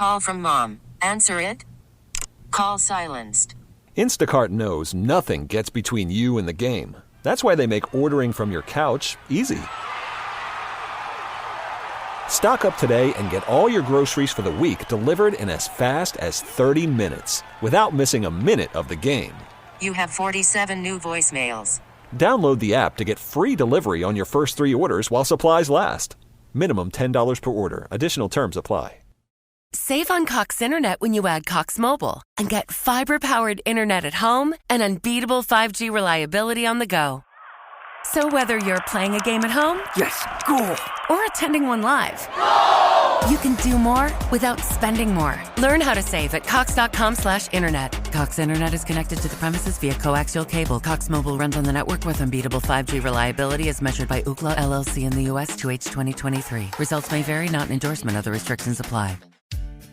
Call from mom. Answer it. Call silenced. Instacart knows nothing gets between you and the game. That's why they make ordering from your couch easy. Stock up today and get all your groceries for the week delivered in as fast as 30 minutes without missing a minute of the game. You have 47 new voicemails. Download the app to get free delivery on your first 3 orders while supplies last. Minimum $10 per order. Additional terms apply. Save on Cox Internet when you add Cox Mobile and get fiber-powered internet at home and unbeatable 5G reliability on the go. So whether you're playing a game at home, yes, goal, or attending one live, you can do more without spending more. Learn how to save at cox.com/internet. Cox Internet is connected to the premises via coaxial cable. Cox Mobile runs on the network with unbeatable 5G reliability as measured by Ookla LLC in the U.S. 2H 2023. Results may vary, not an endorsement. Other restrictions apply.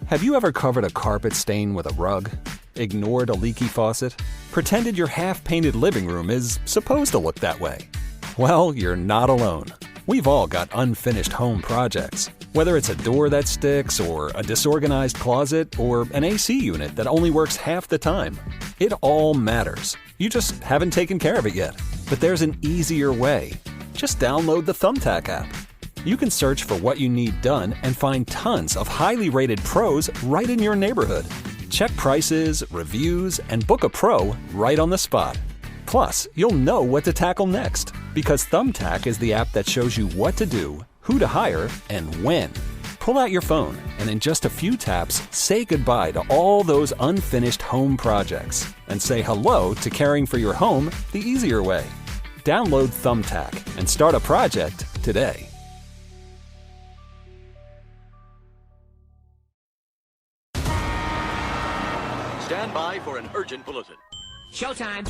Have you ever covered a carpet stain with a rug? Ignored a leaky faucet? Pretended your half-painted living room is supposed to look that way? Well, you're not alone. We've all got unfinished home projects. Whether it's a door that sticks, or a disorganized closet, or an AC unit that only works half the time. It all matters. You just haven't taken care of it yet. But there's an easier way. Just download the Thumbtack app. You can search for what you need done and find tons of highly rated pros right in your neighborhood. Check prices, reviews, and book a pro right on the spot. Plus, you'll know what to tackle next, because Thumbtack is the app that shows you what to do, who to hire, and when. Pull out your phone and in just a few taps, say goodbye to all those unfinished home projects and say hello to caring for your home the easier way. Download Thumbtack and start a project today. Stand by for an urgent bulletin. Showtime.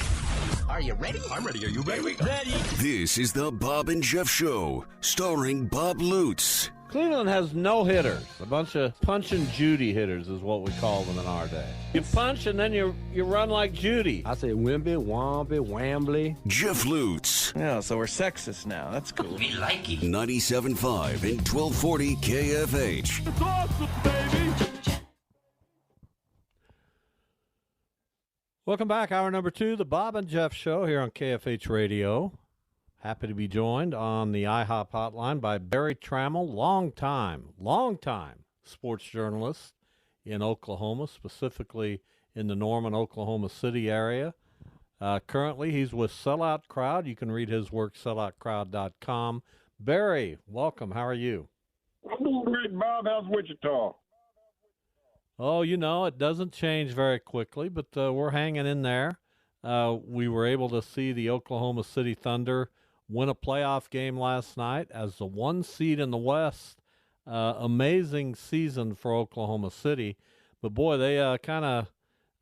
Are you ready? I'm ready. Are you ready? Ready. This is the Bob and Jeff Show, starring Bob Lutz. Cleveland has no hitters. A bunch of punch and Judy hitters is what we call them in our day. You punch and then you run like Judy. I say Wimby, Wamby, Wambly. Jeff Lutz. Yeah, so we're sexist now. That's cool. We like it. 97.5 and 1240 KFH. It's awesome, baby. Welcome back. Hour number 2, the Bob and Jeff Show here on KFH Radio. Happy to be joined on the IHOP hotline by Berry Tramel, long time sports journalist in Oklahoma, specifically in the Norman, Oklahoma City area. Currently, he's with Sellout Crowd. You can read his work, selloutcrowd.com. Berry, welcome. How are you? I'm doing great, Bob. How's Wichita? Oh, it doesn't change very quickly, but we're hanging in there. We were able to see the Oklahoma City Thunder win a playoff game last night as the 1 seed in the West. Amazing season for Oklahoma City. But, boy, they kind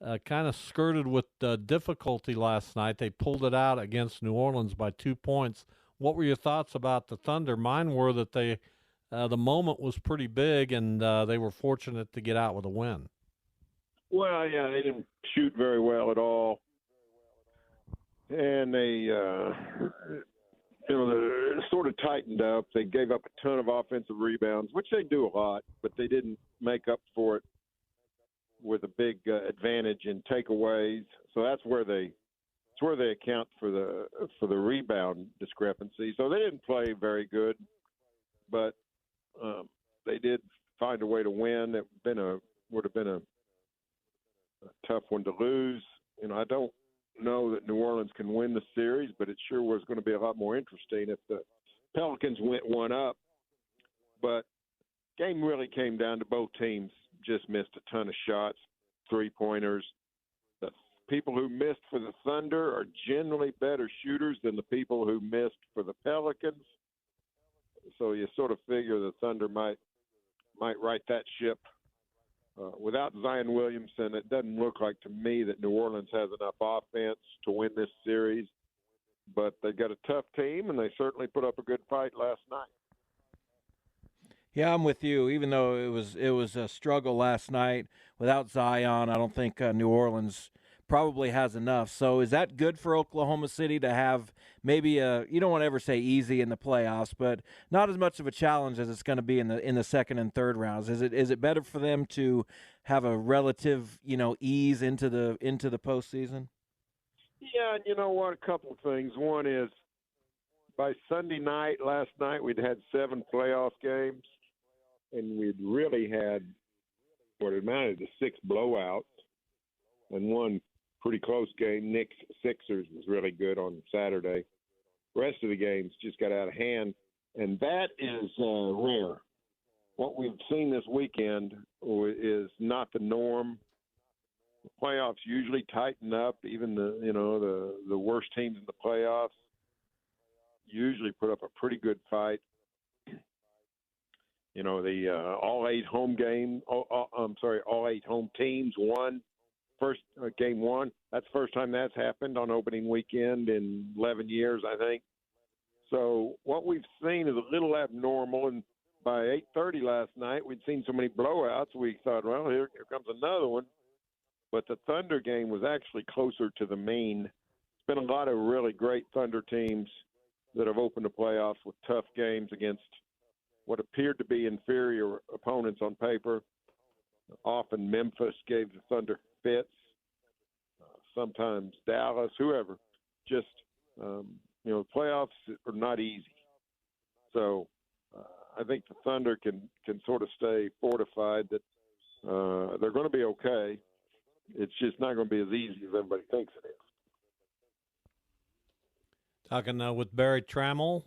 of skirted with difficulty last night. They pulled it out against New Orleans by 2 points. What were your thoughts about the Thunder? Mine were that the moment was pretty big, and they were fortunate to get out with a win. Well, yeah, they didn't shoot very well at all. And they sort of tightened up. They gave up a ton of offensive rebounds, which they do a lot, but they didn't make up for it with a big advantage in takeaways. So that's where they account for the rebound discrepancy. So they didn't play very good, but they did find a way to win. It would have been a tough one to lose. I don't know that New Orleans can win the series, but it sure was going to be a lot more interesting if the Pelicans went one up. But game really came down to both teams just missed a ton of shots, three-pointers. The people who missed for the Thunder are generally better shooters than the people who missed for the Pelicans. So you sort of figure the Thunder might right that ship. Without Zion Williamson, it doesn't look like to me that New Orleans has enough offense to win this series. But they got a tough team, and they certainly put up a good fight last night. Yeah, I'm with you. Even though it was a struggle last night without Zion, I don't think New Orleans probably has enough. So is that good for Oklahoma City to have maybe you don't want to ever say easy in the playoffs, but not as much of a challenge as it's going to be in the second and third rounds? Is it better for them to have a relative, ease into the postseason? Yeah, and you know what? A couple of things. One is by Sunday night, last night, we'd had 7 playoff games, and we'd really had what amounted to 6 blowouts and one pretty close game. Knicks Sixers was really good on Saturday. The rest of the games just got out of hand, and that is rare. What we've seen this weekend is not the norm. The playoffs usually tighten up. Even the worst teams in the playoffs usually put up a pretty good fight. All 8 home teams won. First game one. That's the first time that's happened on opening weekend in 11 years, I think. So what we've seen is a little abnormal. And by 8:30 last night, we'd seen so many blowouts. We thought, well, here comes another one. But the Thunder game was actually closer to the mean. There's been a lot of really great Thunder teams that have opened the playoffs with tough games against what appeared to be inferior opponents on paper. Often Memphis gave the Thunder fits. Sometimes Dallas, whoever. Just, the playoffs are not easy. So I think the Thunder can sort of stay fortified that they're going to be okay. It's just not going to be as easy as everybody thinks it is. Talking with Berry Tramel.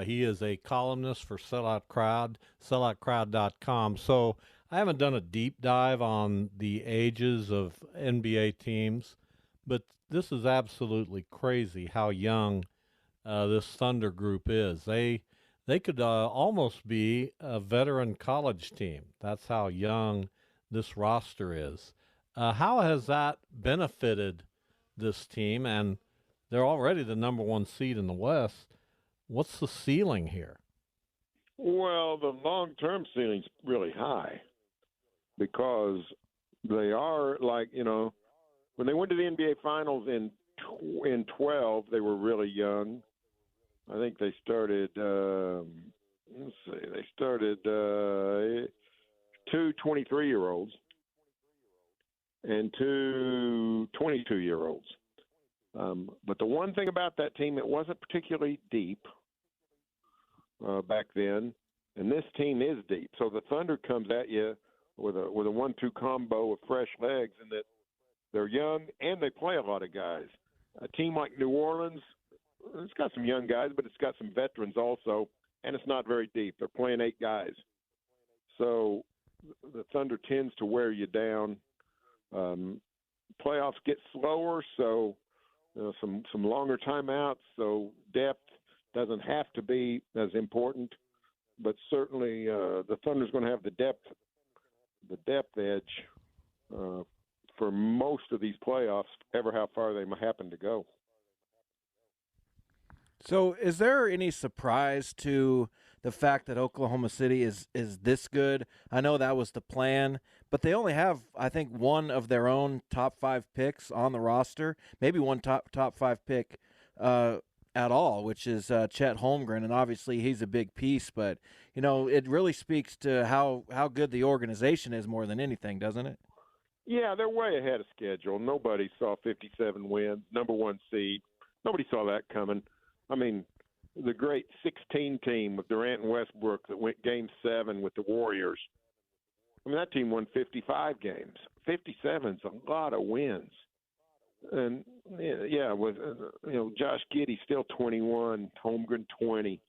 He is a columnist for Sellout Crowd, selloutcrowd.com. So I haven't done a deep dive on the ages of NBA teams, but this is absolutely crazy how young this Thunder group is. They could almost be a veteran college team. That's how young this roster is. How has that benefited this team? And they're already the number 1 seed in the West. What's the ceiling here? Well, the long-term ceiling's really high because they are when they went to the NBA Finals in 12, they were really young. I think they started, they started 2 23-year-olds and 2 22-year-olds. But the one thing about that team, it wasn't particularly deep back then, and this team is deep. So the Thunder comes at you with a 1-2 combo of fresh legs, and that they're young and they play a lot of guys. A team like New Orleans, it's got some young guys, but it's got some veterans also, and it's not very deep. They're playing 8 guys. So the Thunder tends to wear you down. Playoffs get slower, so some longer timeouts, so depth doesn't have to be as important, but certainly the Thunder's going to have the depth edge for most of these playoffs, ever how far they might happen to go. So is there any surprise to the fact that Oklahoma City is this good? I know that was the plan, but they only have, I think, one of their own top 5 picks on the roster, maybe one top 5 pick at all, which is Chet Holmgren, and obviously he's a big piece, but it really speaks to how good the organization is more than anything, doesn't it? Yeah, they're way ahead of schedule. Nobody saw 57 wins, number 1 seed. Nobody saw that coming. I mean, the great 16 team with Durant and Westbrook that went Game 7 with the Warriors. I mean, that team won 55 games. 57's a lot of wins. And, with Josh Giddey still 21, Holmgren 20,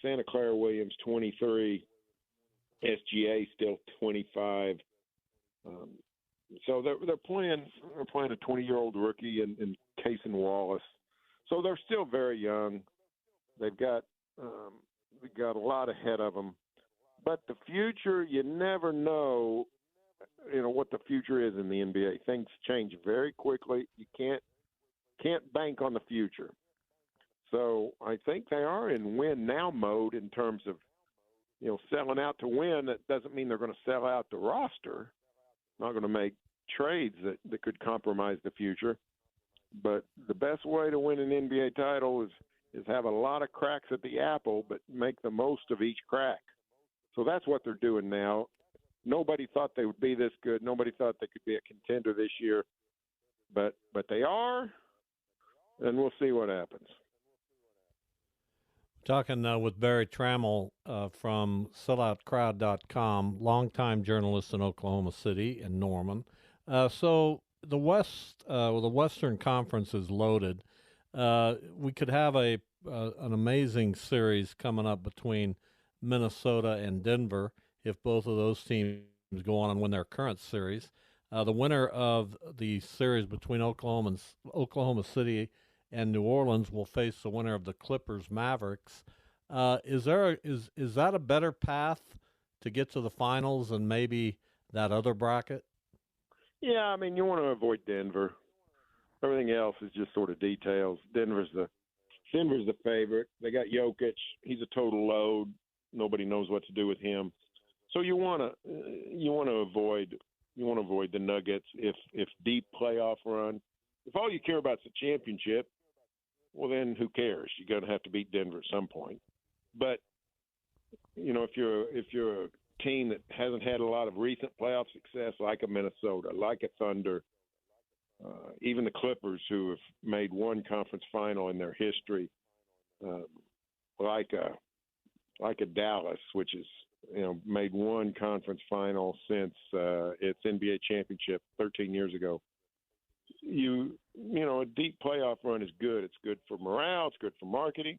Santa Clara Williams 23, SGA still 25. So they're playing a 20-year-old rookie in Cason Wallace. So they're still very young. They've got a lot ahead of them. But the future, you never know, what the future is in the NBA. Things change very quickly. You can't bank on the future. So I think they are in win now mode in terms of, selling out to win. That doesn't mean they're going to sell out the roster. Not going to make trades that could compromise the future. But the best way to win an NBA title is have a lot of cracks at the apple, but make the most of each crack. So that's what they're doing now. Nobody thought they would be this good. Nobody thought they could be a contender this year. But they are, and we'll see what happens. Talking with Berry Tramel from selloutcrowd.com, longtime journalist in Oklahoma City and Norman. So the Western Conference is loaded. We could have an amazing series coming up between Minnesota and Denver if both of those teams go on and win their current series. The winner of the series between Oklahoma City and New Orleans will face the winner of the Clippers Mavericks. Is that a better path to get to the finals than maybe that other bracket? Yeah, I mean, you want to avoid Denver. Everything else is just sort of details. Denver's the favorite. They got Jokic. He's a total load. Nobody knows what to do with him. So you want to avoid the Nuggets if deep playoff run. If all you care about is the championship, well then who cares? You're going to have to beat Denver at some point. But if you're a team that hasn't had a lot of recent playoff success, like a Minnesota, like a Thunder, even the Clippers, who have made one conference final in their history, like a Dallas, which is made one conference final since its NBA championship 13 years ago. A deep playoff run is good. It's good for morale. It's good for marketing.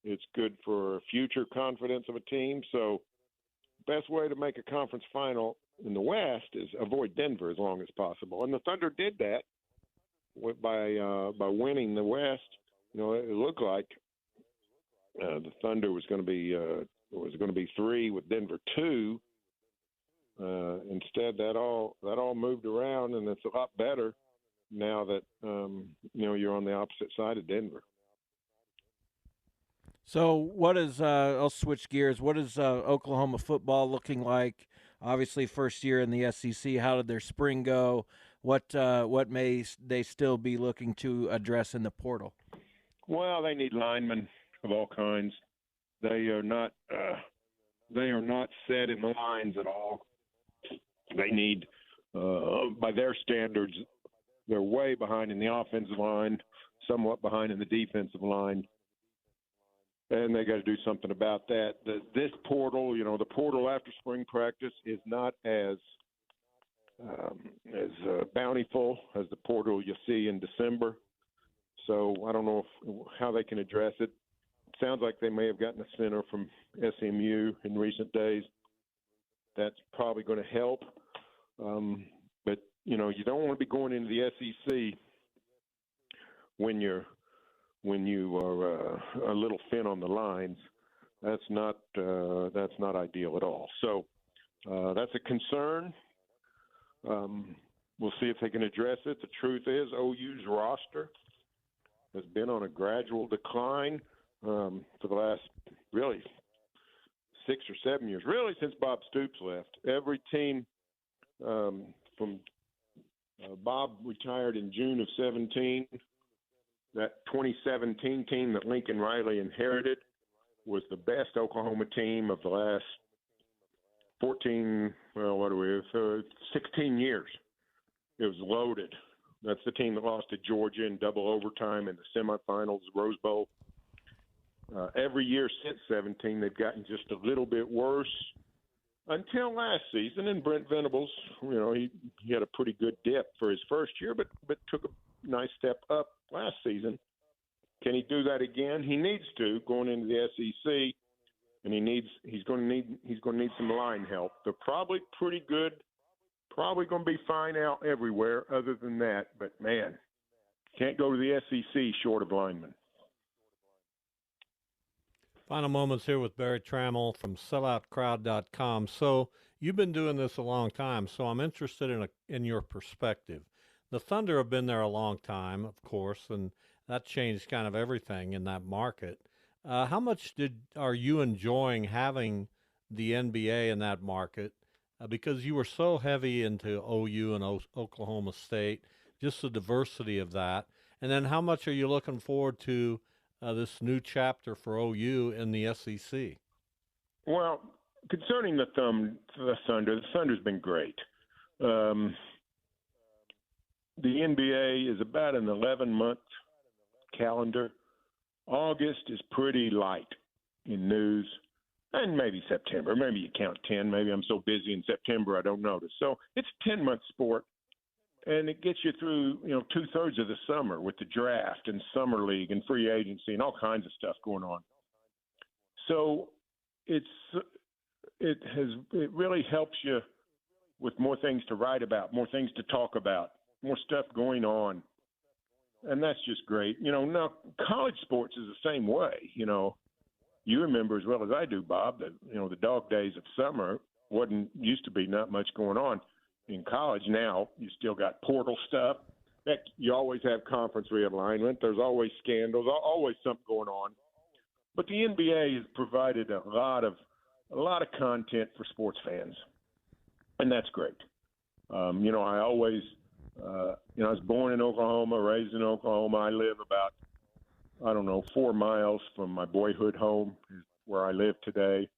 It's good for future confidence of a team. So, best way to make a conference final in the West is avoid Denver as long as possible. And the Thunder did that by winning the West. It looked like the Thunder was going to be 3 with Denver 2. Instead, that all moved around, and it's a lot better now that you're on the opposite side of Denver. So what is I'll switch gears. What is Oklahoma football looking like? Obviously, first year in the SEC. How did their spring go? What may they still be looking to address in the portal? Well, they need linemen of all kinds. They are not set in the lines at all. They need, by their standards, they're way behind in the offensive line, somewhat behind in the defensive line, and they got to do something about that. This portal, the portal after spring practice is not as bountiful as the portal you see in December. So I don't know how they can address it. It sounds like they may have gotten a center from SMU in recent days. That's probably going to help. But, you don't want to be going into the SEC when you are a little thin on the lines. That's not ideal at all. So that's a concern. We'll see if they can address it. The truth is OU's roster has been on a gradual decline for the last really 6 or 7 years, really since Bob Stoops left. Every team from Bob retired in June of 17. That 2017 team that Lincoln Riley inherited was the best Oklahoma team of the last 16 years. It was loaded. That's the team that lost to Georgia in double overtime in the semifinals, Rose Bowl. Every year since 17, they've gotten just a little bit worse until last season. And Brent Venables, he had a pretty good dip for his first year, but took a nice step up last season. Can he do that again? He needs to going into the SEC, and he's going to need some line help. They're probably pretty good. Probably going to be fine out everywhere other than that. But, man, can't go to the SEC short of linemen. Final moments here with Berry Tramel from selloutcrowd.com. So you've been doing this a long time, so I'm interested in your perspective. The Thunder have been there a long time, of course, and that changed kind of everything in that market. How much are you enjoying having the NBA in that market? because you were so heavy into OU and Oklahoma State, just the diversity of that. And then how much are you looking forward to this new chapter for OU in the SEC? Well, concerning the Thunder's been great. The NBA is about an 11-month calendar. August is pretty light in news, and maybe September. Maybe you count 10. Maybe I'm so busy in September I don't notice. So it's a 10-month sport, and it gets you through, 2/3 of the summer with the draft and summer league and free agency and all kinds of stuff going on. So it really helps you with more things to write about, more things to talk about, more stuff going on. And that's just great. Now college sports is the same way. You remember as well as I do, Bob, that, the dog days of summer used to be not much going on in college. Now you still got portal stuff. Heck, you always have conference realignment. There's always scandals, always something going on. But the NBA has provided a lot of content for sports fans, and that's great. I always, I was born in Oklahoma, raised in Oklahoma. I live about, 4 miles from my boyhood home, where I live today.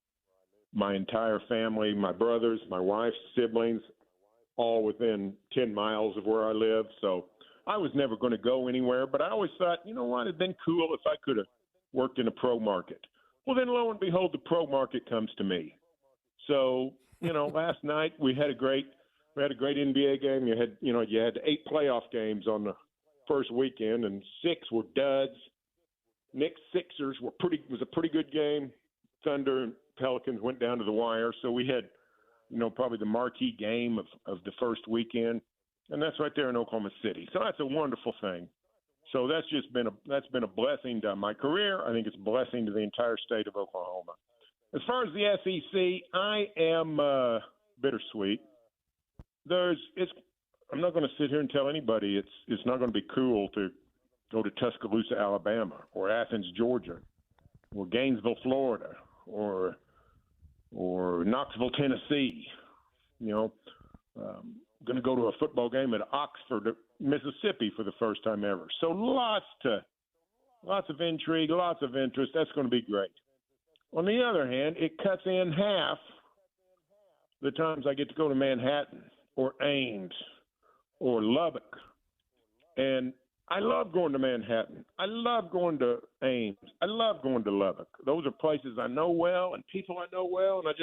My entire family, my brothers, my wife's siblings, all within 10 miles of where I live. So I was never going to go anywhere, but I always thought, it'd been cool if I could have worked in a pro market. Well, then lo and behold, the pro market comes to me. So, last night we had a great NBA game. You had 8 playoff games on the first weekend, and 6 were duds. Knicks Sixers was a pretty good game. Thunder and Pelicans went down to the wire. So we had, probably the marquee game of the first weekend, and that's right there in Oklahoma City. So that's a wonderful thing. So that's been a blessing to my career. I think it's a blessing to the entire state of Oklahoma. As far as the SEC, I am bittersweet. I'm not going to sit here and tell anybody it's not going to be cool to go to Tuscaloosa, Alabama, or Athens, Georgia, or Gainesville, Florida, or Knoxville, Tennessee. Going to go to a football game at Oxford, Mississippi for the first time ever. So lots of intrigue, lots of interest. That's going to be great. On the other hand, it cuts in half the times I get to go to Manhattan or Ames or Lubbock. And I love going to Manhattan. I love going to Ames. I love going to Lubbock. Those are places I know well and people I know well. And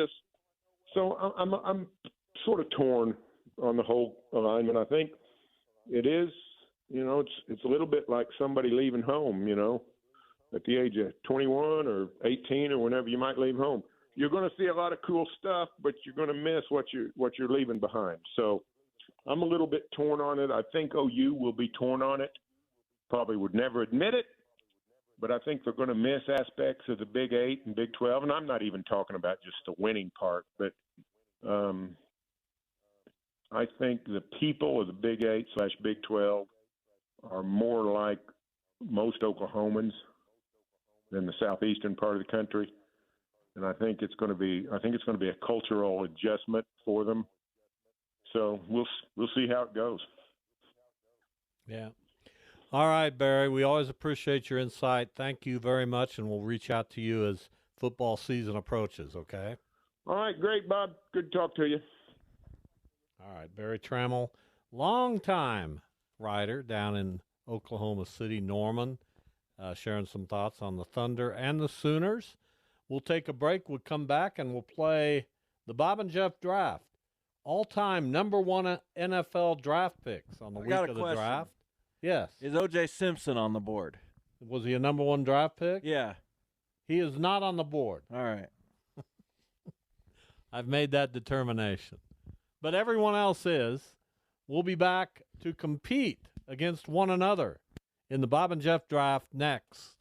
I'm sort of torn on the whole alignment. I think it is, it's a little bit like somebody leaving home, at the age of 21 or 18 or whenever you might leave home. You're going to see a lot of cool stuff, but you're going to miss what you're leaving behind. So I'm a little bit torn on it. I think OU will be torn on it. Probably would never admit it, but I think they're going to miss aspects of the Big 8 and Big 12. And I'm not even talking about just the winning part, but I think the people of the Big 8/Big 12 are more like most Oklahomans than the southeastern part of the country, and I think it's going to be a cultural adjustment for them. So we'll see how it goes. Yeah. All right, Barry. We always appreciate your insight. Thank you very much, and we'll reach out to you as football season approaches. Okay. All right, great, Bob. Good to talk to you. All right, Berry Tramel, longtime writer down in Oklahoma City, Norman, sharing some thoughts on the Thunder and the Sooners. We'll take a break. We'll come back, and we'll play the Bob and Jeff draft. All-time number 1 NFL draft picks on the week of the draft. Yes. Is O.J. Simpson on the board? Was he a number 1 draft pick? Yeah. He is not on the board. All right. I've made that determination. But everyone else is. We'll be back to compete against one another in the Bob and Jeff draft next.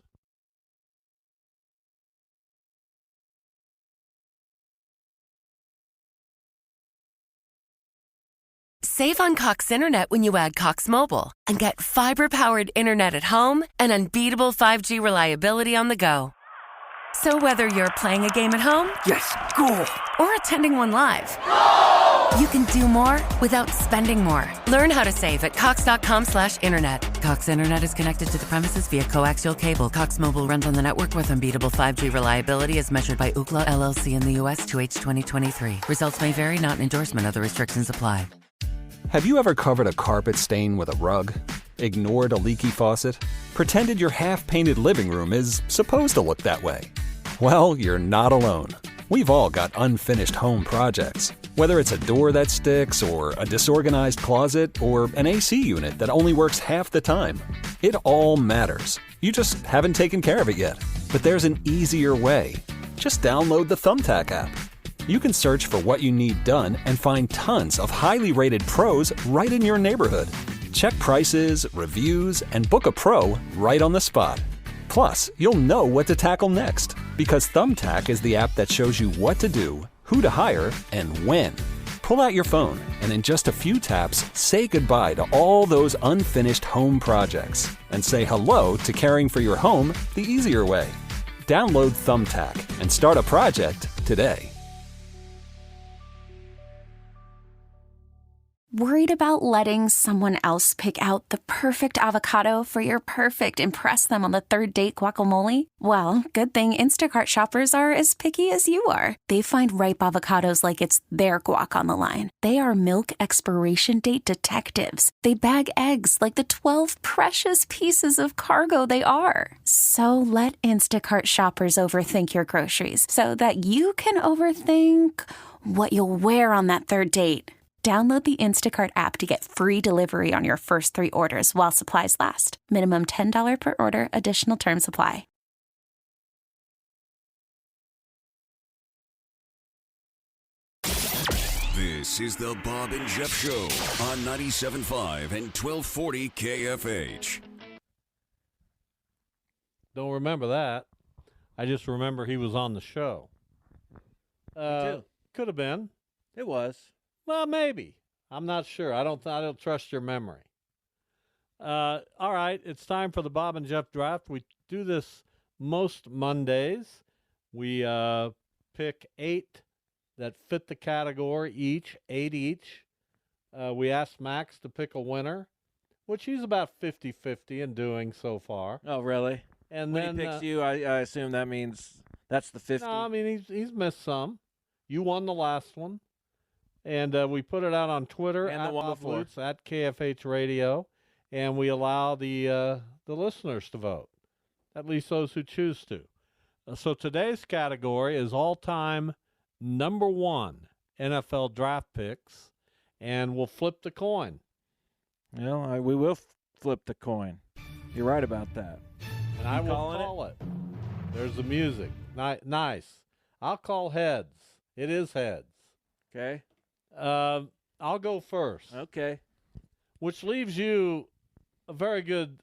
Save on Cox Internet when you add Cox Mobile and get fiber-powered internet at home and unbeatable 5G reliability on the go. So whether you're playing a game at home, Yes, goal. or attending one live, You can do more without spending more. Learn how to save at Cox.com/internet. Cox Internet is connected to the premises via coaxial cable. Cox Mobile runs on the network with unbeatable 5G reliability as measured by Ookla LLC in the U.S. 2H 2023. Results may vary, not an endorsement. Other restrictions apply. Have you ever covered a carpet stain with a rug? Ignored a leaky faucet? Pretended your half-painted living room is supposed to look that way? Well, you're not alone. We've all got unfinished home projects. Whether it's a door that sticks, or a disorganized closet, or an AC unit that only works half the time. It all matters. You just haven't taken care of it yet. But there's an easier way. Just download the Thumbtack app. You can search for what you need done and find tons of highly rated pros right in your neighborhood. Check prices, reviews, and book a pro right on the spot. Plus, you'll know what to tackle next, because Thumbtack is the app that shows you what to do, who to hire, and when. Pull out your phone, and in just a few taps, say goodbye to all those unfinished home projects, and say hello to caring for your home the easier way. Download Thumbtack and start a project today. Worried about letting someone else pick out the perfect avocado for your perfect impress them on the third date guacamole? Well, good thing Instacart shoppers are as picky as you are. They find ripe avocados like it's their guac on the line. They are milk expiration date detectives. They bag eggs like the 12 precious pieces of cargo they are. So let Instacart shoppers overthink your groceries so that you can overthink what you'll wear on that third date. Download the Instacart app to get free delivery on your first 3 orders while supplies last. Minimum $10 per order. Additional terms apply. This is the Bob and Jeff Show on 97.5 and 1240 KFH. Don't remember that. I just remember he was on the show. Could have been. It was. Well, maybe. I'm not sure. I don't trust your memory. All right, it's time for the Bob and Jeff draft. We do this most Mondays. We pick 8 that fit the category each, 8 each. We asked Max to pick a winner, which he's about 50-50 in doing so far. Oh, really? And when he picks you, I assume that means that's the 50. No, I mean he's missed some. You won the last one. And we put it out on Twitter and at the one Bob before. Lutz, at KFH Radio, and we allow the listeners to vote, at least those who choose to. So today's category is all-time number 1 NFL draft picks, and we'll flip the coin. Well, we will flip the coin. You're right about that. And I will call it. There's the music. Nice. I'll call heads. It is heads. Okay. I'll go first. Okay. Which leaves you a very good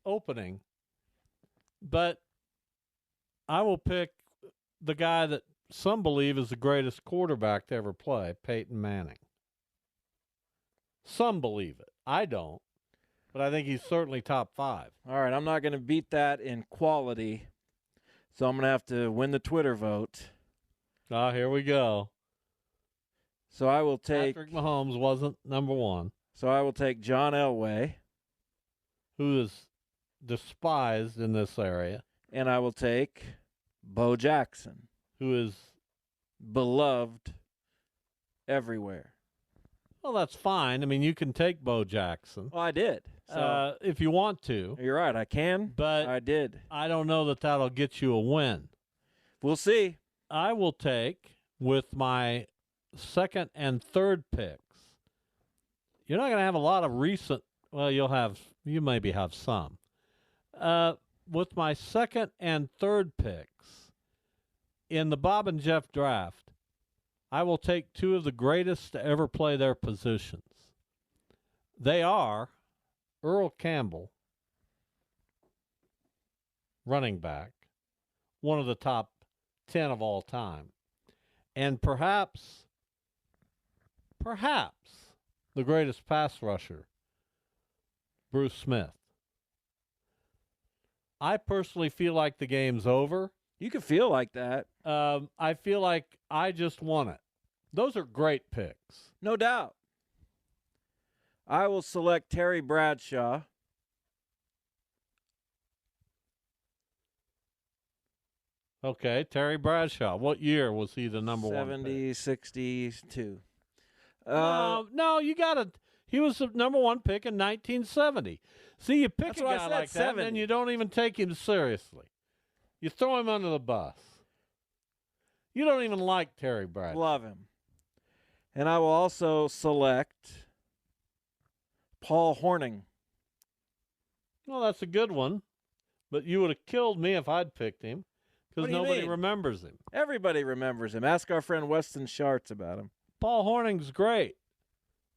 opening. But I will pick the guy that some believe is the greatest quarterback to ever play, Peyton Manning. Some believe it. I don't. But I think he's certainly top 5. All right, I'm not going to beat that in quality, so I'm going to have to win the Twitter vote. Here we go. So I will take Patrick Mahomes wasn't number 1. So I will take John Elway, who is despised in this area, and I will take Bo Jackson, who is beloved everywhere. Well, that's fine. I mean, you can take Bo Jackson. Well, I did. So if you want to. You're right. I can, but I did. I don't know that that'll get you a win. We'll see. I will take, with my second and third picks, you're not going to have a lot of recent. Well, you maybe have some. With my second and third picks in the Bob and Jeff draft, I will take 2 of the greatest to ever play their positions. They are Earl Campbell, running back, one of the top 10 of all time, and perhaps the greatest pass rusher, Bruce Smith. I personally feel like the game's over. You can feel like that. I feel like I just won it. Those are great picks. No doubt. I will select Terry Bradshaw. Okay, Terry Bradshaw. What year was he the number 70, 62. No, you got to. He was the number 1 pick in 1970. See, you pick That's a why I guy said like that, 70. and you don't even take him seriously. You throw him under the bus. You don't even like Terry Bradshaw. Love him. And I will also select Paul Hornung. Well, that's a good one. But you would have killed me if I'd picked him because What do you nobody mean? remembers him. Everybody remembers him. Ask our friend Weston Schartz about him. Paul Hornung's great.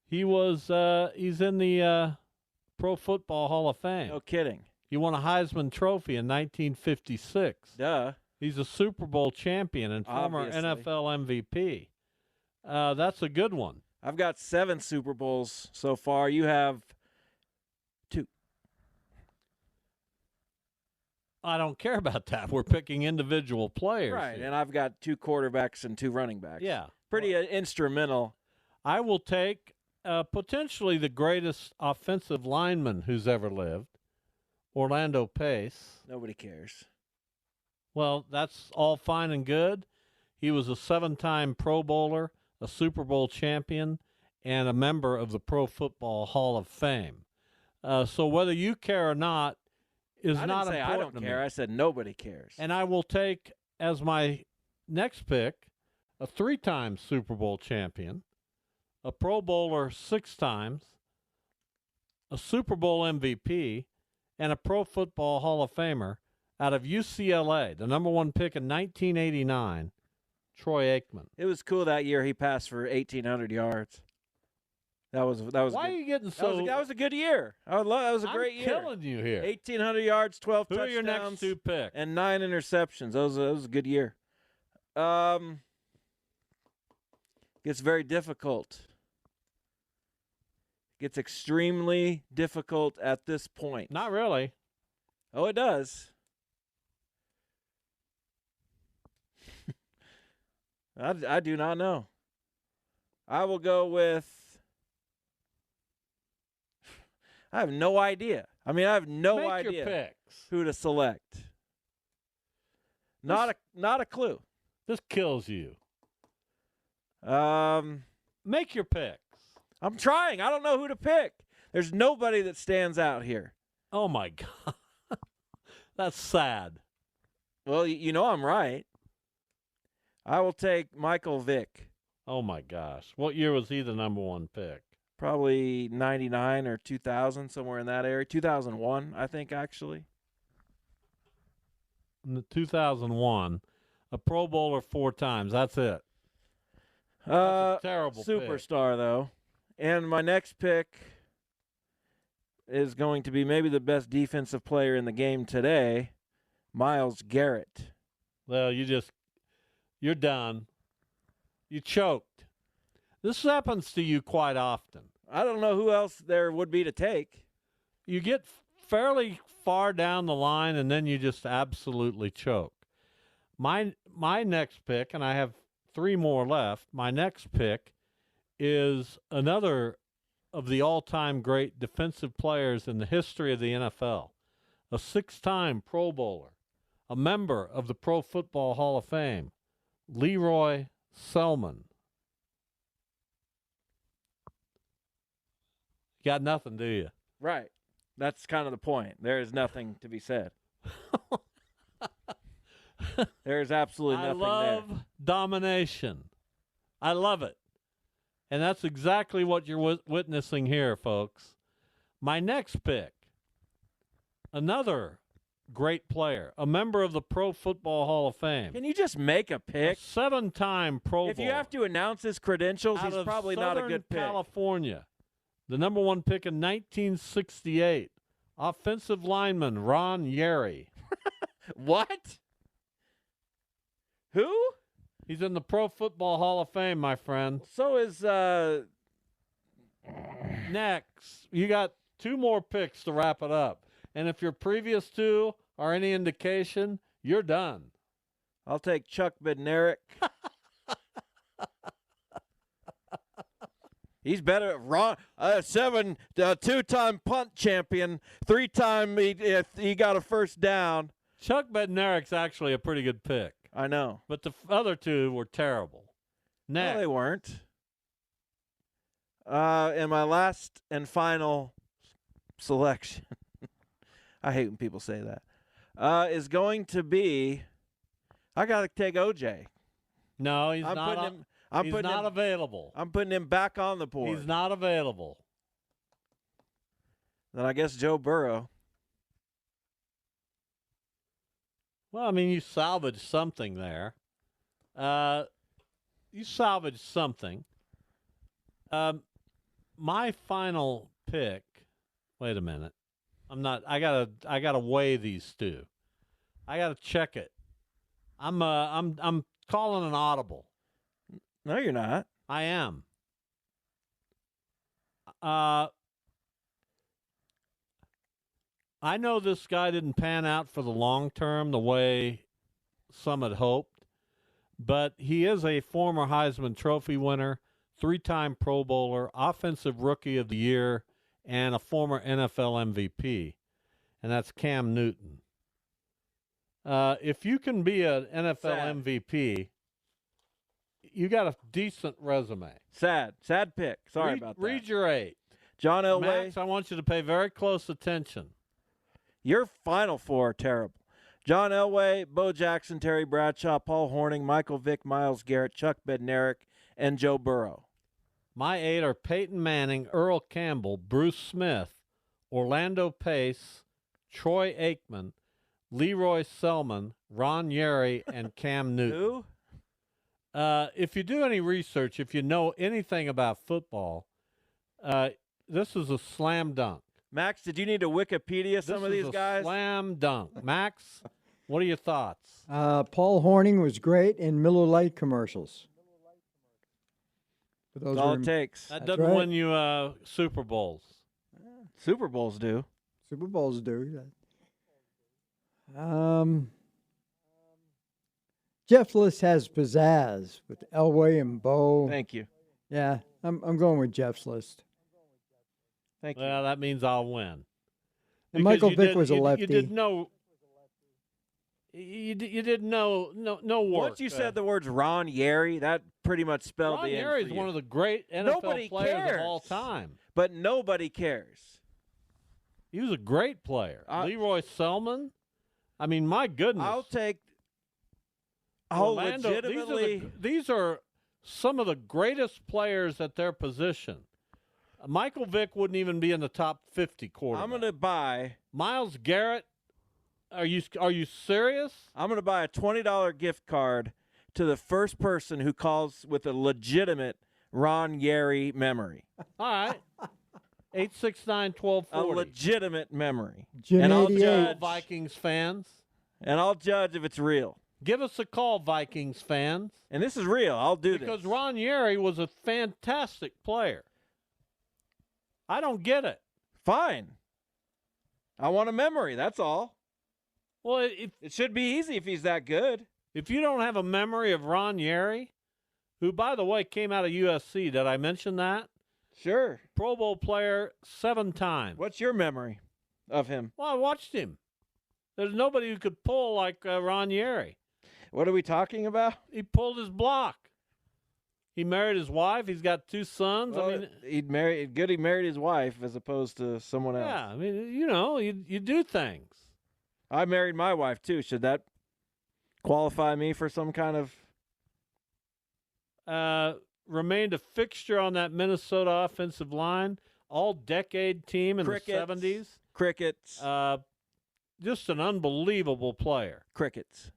He was he's in the Pro Football Hall of Fame. No kidding. He won a Heisman Trophy in 1956. Duh. He's a Super Bowl champion and former Obviously. NFL MVP. That's a good one. I've got 7 Super Bowls so far. You have 2. I don't care about that. We're picking individual players. Right, here. and I've got 2 quarterbacks and 2 running backs. Yeah. Pretty instrumental. I will take potentially the greatest offensive lineman who's ever lived, Orlando Pace. Nobody cares. Well, that's all fine and good. He was a 7-time Pro Bowler, a Super Bowl champion, and a member of the Pro Football Hall of Fame. So whether you care or not is I not didn't say important I don't to care. me. I said nobody cares. And I will take as my next pick a 3-time Super Bowl champion, a Pro Bowler 6 times, a Super Bowl MVP, and a Pro Football Hall of Famer out of UCLA, the number 1 pick in 1989, Troy Aikman. It was cool that year he passed for 1,800 yards. That was Why good. are you getting so... That was a good year. That was a great year. I'm killing you here. 1,800 yards, 12 Who are touchdowns. your next 2 picks? And 9 interceptions. That was a good year. Gets very difficult. Gets extremely difficult at this point. Not really. Oh, it does. I do not know. I will go with... I have no idea. I mean, I have no Make idea your picks. who to select. Not a clue. This kills you. Make your picks. I'm trying. I don't know who to pick. There's nobody that stands out here. Oh, my God. That's sad. Well, you know I'm right. I will take Michael Vick. Oh, my gosh. What year was he the number 1 pick? Probably 99 or 2000, somewhere in that area. 2001, I think, actually. In the 2001, a Pro Bowler 4 times. That's it. That's a terrible superstar, though. And my next pick is going to be maybe the best defensive player in the game today, Myles Garrett. Well, you're done. You choked. This happens to you quite often. I don't know who else there would be to take. You get fairly far down the line, and then you just absolutely choke. My next pick, and I have 3 more left, my next pick is another of the all-time great defensive players in the history of the NFL, a 6-time Pro Bowler, a member of the Pro Football Hall of Fame, Leroy Selman. You got nothing, do you? Right. That's kind of the point. There is nothing to be said. There is absolutely nothing there. I love domination. I love it. And that's exactly what you're witnessing here, folks. My next pick, another great player, a member of the Pro Football Hall of Fame. Can you just make a pick? A 7-time Pro Bowler. If you have to announce his credentials, out he's of probably not a Southern good pick. California, the number 1 pick in 1968, offensive lineman Ron Yeri. What? Who? He's in the Pro Football Hall of Fame, my friend. So is Next, you got 2 more picks to wrap it up. And if your previous 2 are any indication, you're done. I'll take Chuck Bednarik. He's better. Two-time punt champion. 3-time he got a first down. Chuck Bednarik's actually a pretty good pick. I know. But the other two were terrible. Next. No, they weren't. And my last and final selection, I hate when people say that, is going to be, I got to take OJ. No, he's not. He's not available. I'm putting him back on the board. He's not available. Then I guess Joe Burrow. Well, I mean, you salvaged something there. You salvaged something. My final pick. Wait a minute. I gotta weigh these two. I gotta check it. I'm calling an audible. No, you're not. I am. I know this guy didn't pan out for the long term the way some had hoped, but he is a former Heisman Trophy winner, 3-time Pro Bowler, Offensive Rookie of the Year, and a former NFL MVP, and that's Cam Newton. If you can be an NFL MVP, you got a decent resume. Sad pick. Sorry about that. Read your 8. John Elway. Max, I want you to pay very close attention. Your final 4 are terrible. John Elway, Bo Jackson, Terry Bradshaw, Paul Hornung, Michael Vick, Myles Garrett, Chuck Bednarik, and Joe Burrow. My 8 are Peyton Manning, Earl Campbell, Bruce Smith, Orlando Pace, Troy Aikman, Leroy Selman, Ron Yeri, and Cam Newton. Who? If you do any research, if you know anything about football, this is a slam dunk. Max, did you need to Wikipedia some of these guys? Slam dunk. Max, what are your thoughts? Paul Hornung was great in Miller Lite commercials. That's all it takes. That doesn't win you Super Bowls. Super Bowls do. Super Bowls do. Jeff List has pizzazz with Elway and Bo. Thank you. Yeah, I'm going with Jeff's list. Thank you. Well, that means I'll win. And Michael Vick was a lefty. You did no. You did no work. Once you said the words Ron Yeri, that pretty much spelled the end. Ron Yeri is one of the great NFL players of all time. But nobody cares. He was a great player. Leroy Selman. I mean, my goodness. Orlando, legitimately. These are some of the greatest players at their position. Michael Vick wouldn't even be in the top 50 quarterback. I'm going to buy Myles Garrett. Are you serious? I'm going to buy a $20 gift card to the first person who calls with a legitimate Ron Yeri memory. All right. 869-1240. A legitimate memory. And I'll judge Vikings fans. And I'll judge if it's real. Give us a call, Vikings fans. And this is real. I'll do this. Because Ron Yeri was a fantastic player. I don't get it. Fine. I want a memory. That's all. Well, it should be easy if he's that good. If you don't have a memory of Ron Yeri, who, by the way, came out of USC, did I mention that? Sure. Pro Bowl player 7 times. What's your memory of him? Well, I watched him. There's nobody who could pull like Ron Yeri. What are we talking about? He pulled his block. He married his wife. He's got 2 sons. Well, I mean, he married his wife as opposed to someone else. Yeah, I mean, you do things. I married my wife too. Should that qualify me for some kind of? Remained a fixture on that Minnesota offensive line, all-decade team in the 70s. Crickets. Just an unbelievable player. Crickets.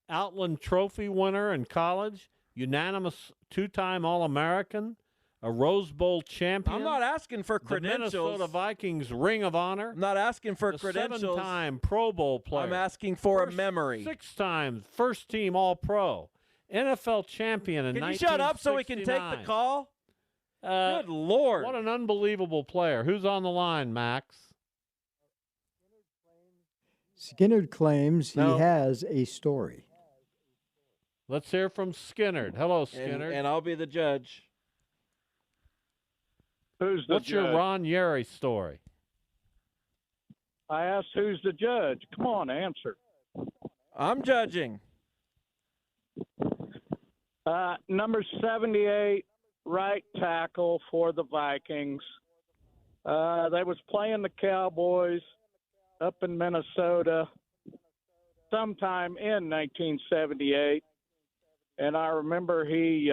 Outland Trophy winner in college, unanimous 2-time All-American, a Rose Bowl champion. I'm not asking for credentials. The Minnesota Vikings Ring of Honor. I'm not asking for a credentials. 7-time Pro Bowl player. I'm asking for a memory. 6 times first-team All-Pro. NFL champion in 1969. Can you shut up so we can take the call? Good Lord. What an unbelievable player. Who's on the line, Max? Skinner claims he has a story. Let's hear from Skinnerd. Hello, Skinnerd. And I'll be the judge. Who's the What's judge? your Ron Yeri story? I asked who's the judge. Come on, answer. I'm judging. Number 78, right tackle for the Vikings. They was playing the Cowboys up in Minnesota sometime in 1978. And I remember he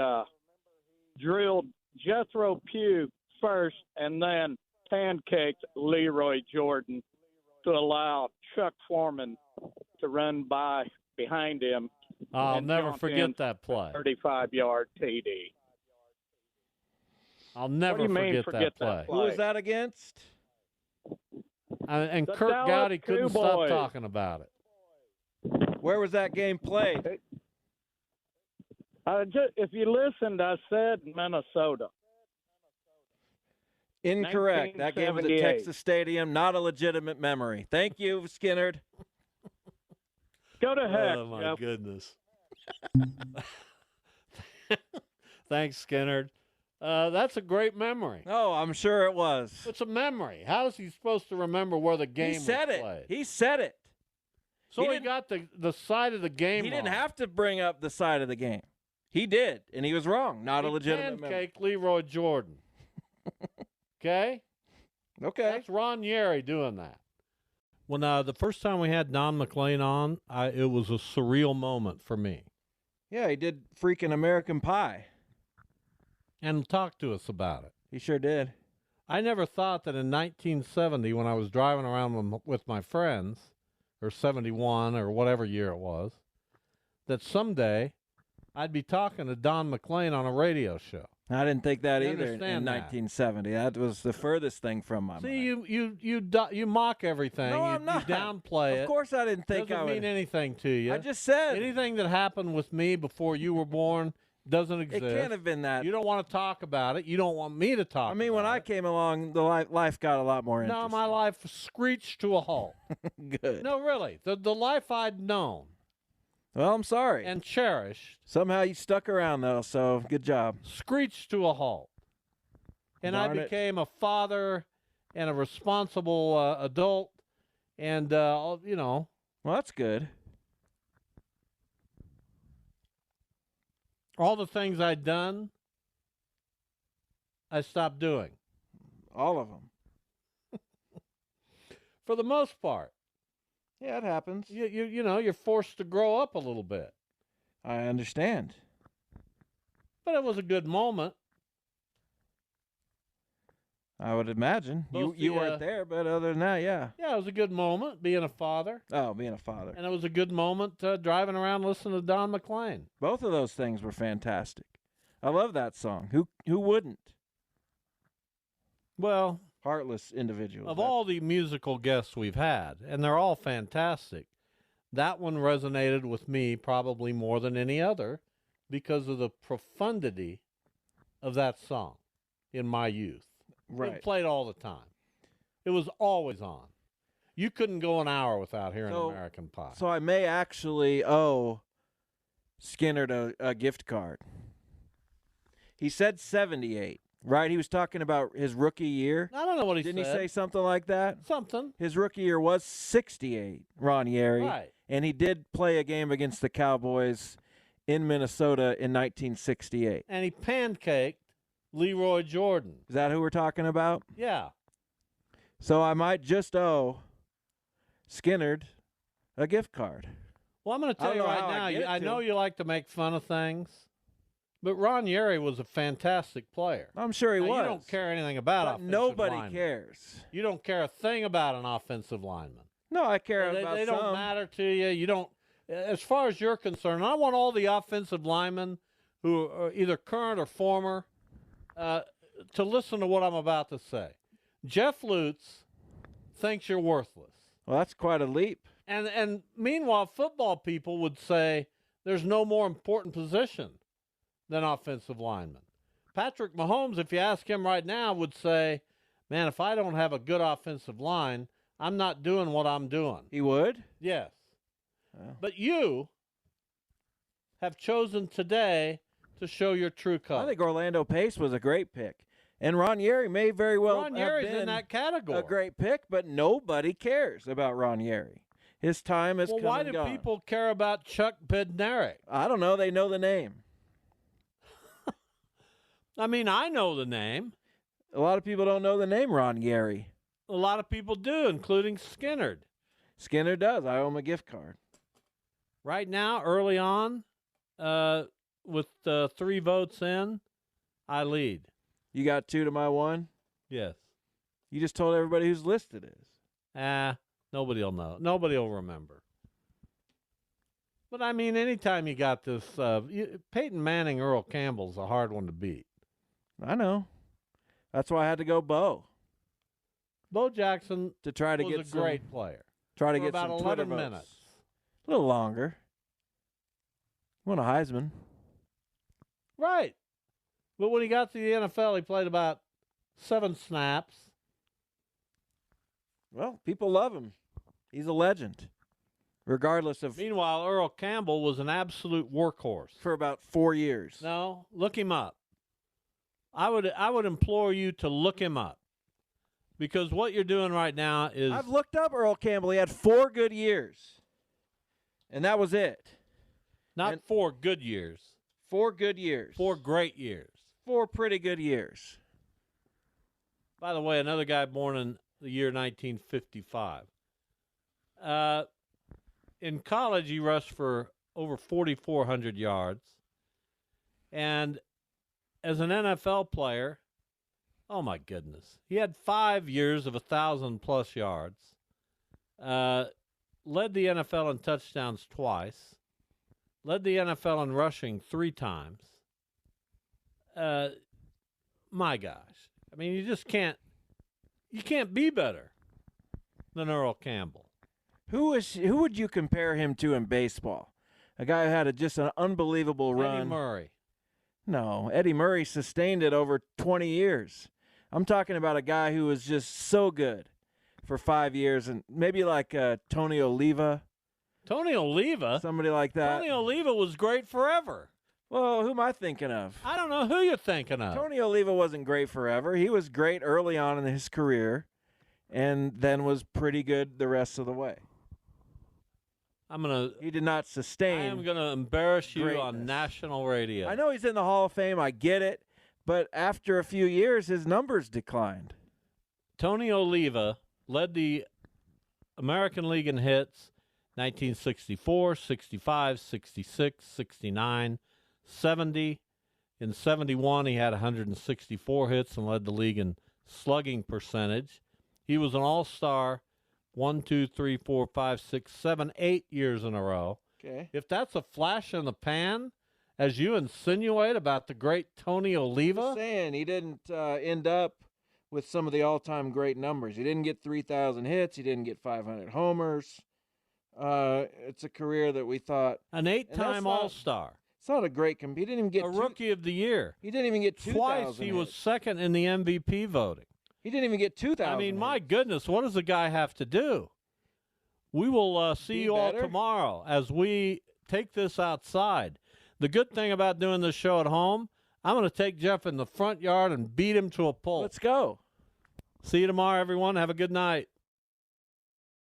drilled Jethro Pugh first and then pancaked Leroy Jordan to allow Chuck Foreman to run by behind him. I'll never forget that play. 35-yard TD. I'll never forget that play. Who was that against? And The Kirk Dallas Gowdy couldn't stop Cowboys. talking about it. Where was that game played? If you listened, I said Minnesota. Incorrect. That game was at 1978. Texas Stadium. Not a legitimate memory. Thank you, Skinnerd. Go to heck. Oh, my Jeff. goodness. Thanks, Skinnerd. That's a great memory. Oh, I'm sure it was. It's a memory. How is he supposed to remember where the game He said was it. played? He said it. So He he didn't- got the side of the game He didn't wrong. have to bring up the side of the game. He did, and he was wrong. Not a He legitimate memory. pancaked Leroy Jordan. Okay? Okay. That's Ron Yeri doing that. When the first time we had Don McLean on, it was a surreal moment for me. Yeah, he did freaking American Pie. And talk to us about it. He sure did. I never thought that in 1970, when I was driving around with my friends, or 71 or whatever year it was, that someday I'd be talking to Don McLean on a radio show. I didn't think that You either in understand that. 1970. That was the furthest thing from my mind. See, you mock everything. No, you, I'm not. You downplay it. Of course I didn't think Doesn't I would. mean anything to you. I just said. Anything that happened with me before you were born doesn't It exist. can't have been that. You don't want to talk about it. You don't want me to talk I mean, when about I came along, the life got a lot more it. No, interesting. my life screeched to a halt. Good. No, really. The life I'd known Well, I'm sorry. and cherished Somehow you stuck around, though, so good job. screeched to a halt. And Darn I it. became a father and a responsible adult. And, Well, that's good. all the things I'd done, I stopped doing. All of them. For the most part. Yeah, it happens. You're forced to grow up a little bit. I understand. But it was a good moment. I would imagine. Both You the, weren't there, but other than that, yeah. Yeah, it was a good moment being a father. Oh, being a father. And it was a good moment driving around listening to Don McLean. Both of those things were fantastic. I love that song. Who wouldn't? Well, Heartless individuals. of all the musical guests we've had, and they're all fantastic, that one resonated with me probably more than any other because of the profundity of that song in my youth. Right. It played all the time. It was always on. You couldn't go an hour without hearing American Pie. So I may actually owe Skinnerd a gift card. He said 78, right? He was talking about his rookie year. I don't know what he Didn't said. he say something like that? Something. His rookie year was 68, Ron Yeri. Right. And he did play a game against the Cowboys in Minnesota in 1968. And he pancaked Leroy Jordan. Is that who we're talking about? Yeah. So I might just owe Skinnerd a gift card. Well, I'm going to I tell don't you know right how now, I get it I to know him. you like to make fun of things, but Ron Yeri was a fantastic player. I'm sure he Now, was. You don't care anything about But offensive nobody linemen. cares. You don't care a thing about an offensive lineman. No, I care They, about they some. don't matter to you. You don't. As far as you're concerned, I want all the offensive linemen who are either current or former to listen to what I'm about to say. Jeff Lutz thinks you're worthless. Well, that's quite a leap. And meanwhile, football people would say there's no more important position than offensive lineman. Patrick Mahomes, if you ask him right now, would say, man, if I don't have a good offensive line, I'm not doing what I'm doing. He would? Yes. Oh. But you have chosen today to show your true colors. I think Orlando Pace was a great pick. And Ranieri may very well Ranieri's have been in that category. a great pick, but nobody cares about Ranieri. His time has come why and do gone. people care about Chuck Bednarik? I don't know. They know the name. I mean, I know the name. A lot of people don't know the name Ranieri. A lot of people do, including Skinnard. Skinner does. I owe him a gift card. Right now, early on, with 3 votes in, I lead. You got 2 to my 1? Yes. You just told everybody whose list it is. Nobody will know. Nobody will remember. But, I mean, anytime you got this, Peyton Manning, Earl Campbell's a hard one to beat. I know. That's why I had to go Bo. Bo Jackson to try to was get a great player. Try to for get about some 11 Twitter votes. minutes. A little longer. Won a Heisman. Right. But when he got to the NFL, he played about 7 snaps. Well, people love him. He's a legend. Regardless of... Meanwhile, Earl Campbell was an absolute workhorse. For about 4 years. No, look him up. I would implore you to look him up. Because what you're doing right now is... I've looked up Earl Campbell. He had 4 good years. And that was it. Not 4 good years. 4 good years. 4 great years. 4 pretty good years. By the way, another guy born in the year 1955. In college, he rushed for over 4,400 yards. And as an NFL player, oh my goodness, he had 5 years of 1,000-plus yards. Led the NFL in touchdowns twice. Led the NFL in rushing 3 times. My gosh. I mean, you can't be better than Earl Campbell. Who would you compare him to in baseball? A guy who had just an unbelievable run. Eddie Murray. No, Eddie Murray sustained it over 20 years. I'm talking about a guy who was just so good for 5 years, and maybe like Tony Oliva. Tony Oliva? Somebody like that. Tony Oliva was great forever. Well, who am I thinking of? I don't know who you're thinking of. Tony Oliva wasn't great forever. He was great early on in his career and then was pretty good the rest of the way. He did not sustain. I am going to embarrass you greatness on national radio. I know he's in the Hall of Fame. I get it. But after a few years, his numbers declined. Tony Oliva led the American League in hits 1964, 65, 66, 69, 70. In 71, he had 164 hits and led the league in slugging percentage. He was an all-star 1, 2, 3, 4, 5, 6, 7, 8 years in a row. Okay. If that's a flash in the pan, as you insinuate about the great Tony Oliva. I'm saying he didn't end up with some of the all-time great numbers. He didn't get 3,000 hits. He didn't get 500 homers. It's a career that we thought. An 8-time All-Star. It's not a great he didn't even get Rookie of the Year. He didn't even get 2,000 Twice he was second in the MVP voting. He didn't even get 2,000. I mean, my goodness, what does the guy have to do? We will see you all tomorrow as we take this outside. The good thing about doing this show at home, I'm going to take Jeff in the front yard and beat him to a pulp. Let's go. See you tomorrow, everyone. Have a good night.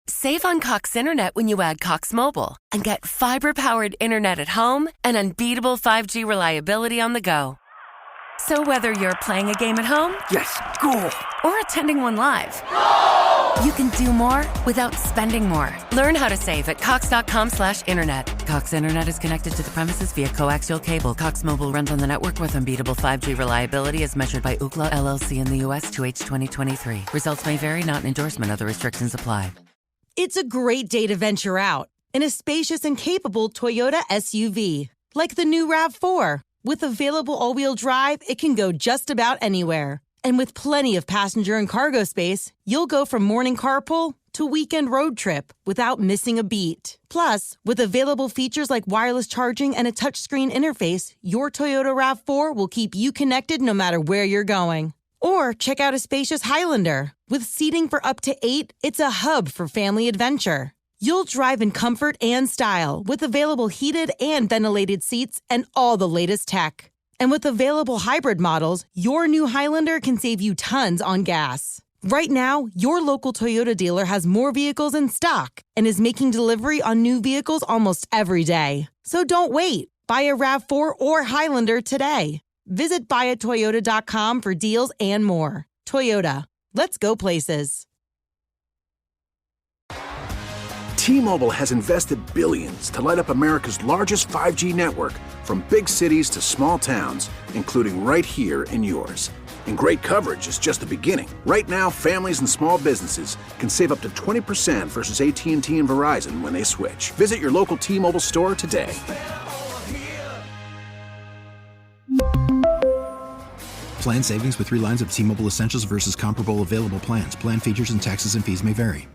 Save on Cox Internet when you add Cox Mobile and get fiber-powered internet at home and unbeatable 5G reliability on the go. So whether you're playing a game at home, Yes, goal. or attending one live, you can do more without spending more. Learn how to save at cox.com/internet. Cox Internet is connected to the premises via coaxial cable. Cox Mobile runs on the network with unbeatable 5G reliability as measured by Ookla LLC in the U.S. 2H 2023. Results may vary, not an endorsement. Other restrictions apply. It's a great day to venture out in a spacious and capable Toyota SUV. Like the new RAV4. With available all-wheel drive, it can go just about anywhere. And with plenty of passenger and cargo space, you'll go from morning carpool to weekend road trip without missing a beat. Plus, with available features like wireless charging and a touchscreen interface, your Toyota RAV4 will keep you connected no matter where you're going. Or check out a spacious Highlander. With seating for up to 8, it's a hub for family adventure. You'll drive in comfort and style with available heated and ventilated seats and all the latest tech. And with available hybrid models, your new Highlander can save you tons on gas. Right now, your local Toyota dealer has more vehicles in stock and is making delivery on new vehicles almost every day. So don't wait. Buy a RAV4 or Highlander today. Visit buyatoyota.com for deals and more. Toyota, let's go places. T-Mobile has invested billions to light up America's largest 5G network, from big cities to small towns, including right here in yours. And great coverage is just the beginning. Right now, families and small businesses can save up to 20% versus AT&T and Verizon when they switch. Visit your local T-Mobile store today. Plan savings with 3 lines of T-Mobile Essentials versus comparable available plans. Plan features and taxes and fees may vary.